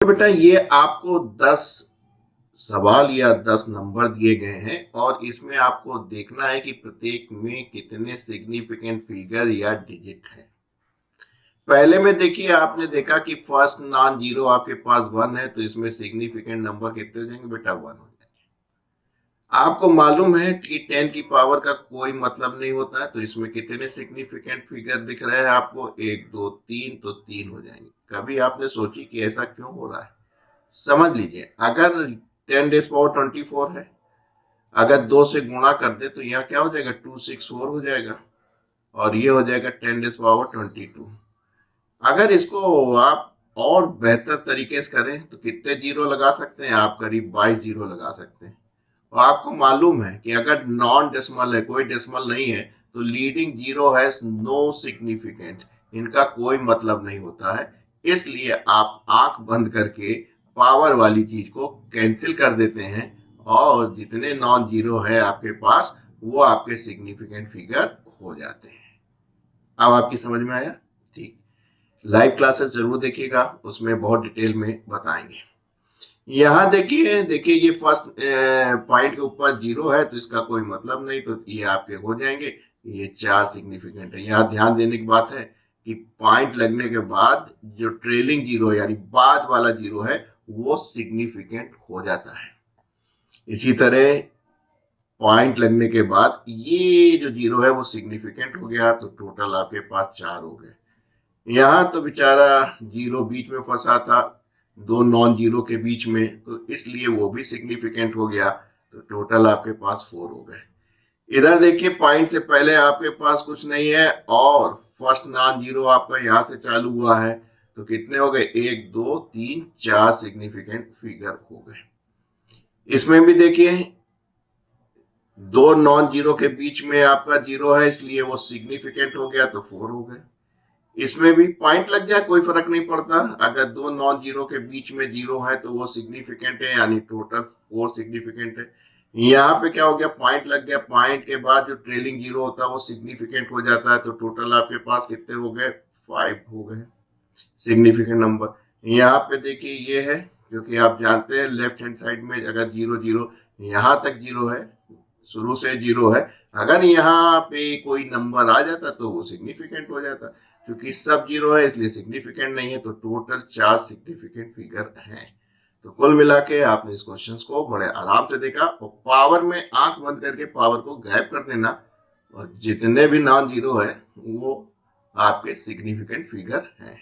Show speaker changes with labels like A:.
A: तो बेटा ये आपको 10 सवाल या 10 नंबर दिए गए हैं और इसमें आपको देखना है कि प्रत्येक में कितने सिग्निफिकेंट फिगर या डिजिट है। पहले में देखिए आपने देखा कि फर्स्ट नॉन जीरो आपके पास 1 है, तो इसमें सिग्निफिकेंट नंबर कितने हो जाएंगे बेटा? 1 हो जाएंगे। आपको मालूम है कि 10 की पावर का कोई मतलब नहीं होता है, तो इसमें कितने सिग्निफिकेंट फिगर दिख रहे हैं आपको? 1 2 3, तो 3 हो जाएंगे। कभी आपने सोची कि ऐसा क्यों हो रहा है? समझ लीजिए, अगर 10 डेज पावर 24 है, अगर 2 से गुणा कर दे तो यहाँ क्या हो जाएगा? 264 हो जाएगा और ये हो जाएगा 10 डेज पावर 22। अगर इसको आप और बेहतर तरीके से करें तो कितने जीरो लगा सकते हैं आप? करीब 22 जीरो लगा सकते हैं। और आपको मालूम है कि अगर नॉन डेसिमल है, कोई डेसिमल नहीं है, तो leading zero has no significant, इनका कोई मतलब नहीं होता है। इसलिए आप आंख बंद करके पावर वाली चीज को कैंसिल कर देते हैं और जितने नॉन जीरो है आपके पास वो आपके सिग्निफिकेंट फिगर हो जाते हैं। अब आपकी समझ में आया? ठीक। लाइव क्लासेस जरूर देखिएगा, उसमें बहुत डिटेल में बताएंगे। यहाँ देखिए देखिए ये फर्स्ट पॉइंट के ऊपर जीरो है तो इसका कोई मतलब नहीं, तो ये आपके हो जाएंगे। ये 4 सिग्निफिकेंट है। यहाँ ध्यान देने की बात है कि पॉइंट लगने के बाद जो ट्रेलिंग जीरो यानी बाद वाला जीरो है वो सिग्निफिकेंट हो जाता है। इसी तरह पॉइंट लगने के बाद ये जो जीरो है वो सिग्निफिकेंट हो गया, तो टोटल आपके पास 4 हो गए। यहाँ तो बेचारा जीरो बीच में फंसा था, दो नॉन जीरो के बीच में, तो इसलिए वो भी सिग्निफिकेंट हो गया, तो टोटल आपके पास 4 हो गए। इधर देखिए पॉइंट से पहले आपके पास कुछ नहीं है और फर्स्ट नॉन जीरो आपका यहाँ से चालू हुआ है, तो कितने हो गए? 1 2 3 4 सिग्निफिकेंट फिगर हो गए। इसमें भी देखिए दो नॉन जीरो के बीच में आपका जीरो है, इसलिए वो सिग्निफिकेंट हो गया, तो 4 हो गए। इसमें भी पॉइंट लग जाए कोई फर्क नहीं पड़ता, अगर दो नॉन जीरो के बीच में जीरो है तो वो सिग्निफिकेंट है, यानी टोटल 4 सिग्निफिकेंट है। यहाँ पे क्या हो गया? पॉइंट लग गया, पॉइंट के बाद जो ट्रेलिंग जीरो होता है वो सिग्निफिकेंट हो जाता है, तो टोटल आपके पास कितने हो गए? 5 हो गए सिग्निफिकेंट नंबर। यहाँ पे देखिए ये है, क्योंकि आप जानते हैं लेफ्ट हैंड साइड में अगर जीरो जीरो यहाँ तक जीरो है, शुरू से जीरो है, अगर यहाँ पे कोई नंबर आ जाता तो वो सिग्निफिकेंट हो जाता। क्योंकि सब जीरो है इसलिए सिग्निफिकेंट नहीं है, तो टोटल 4 सिग्निफिकेंट फिगर हैं। तो कुल मिला के आपने इस क्वेश्चन को बड़े आराम से देखा और पावर में आंख बंद करके पावर को गायब कर देना और जितने भी नॉन जीरो है वो आपके सिग्निफिकेंट फिगर हैं।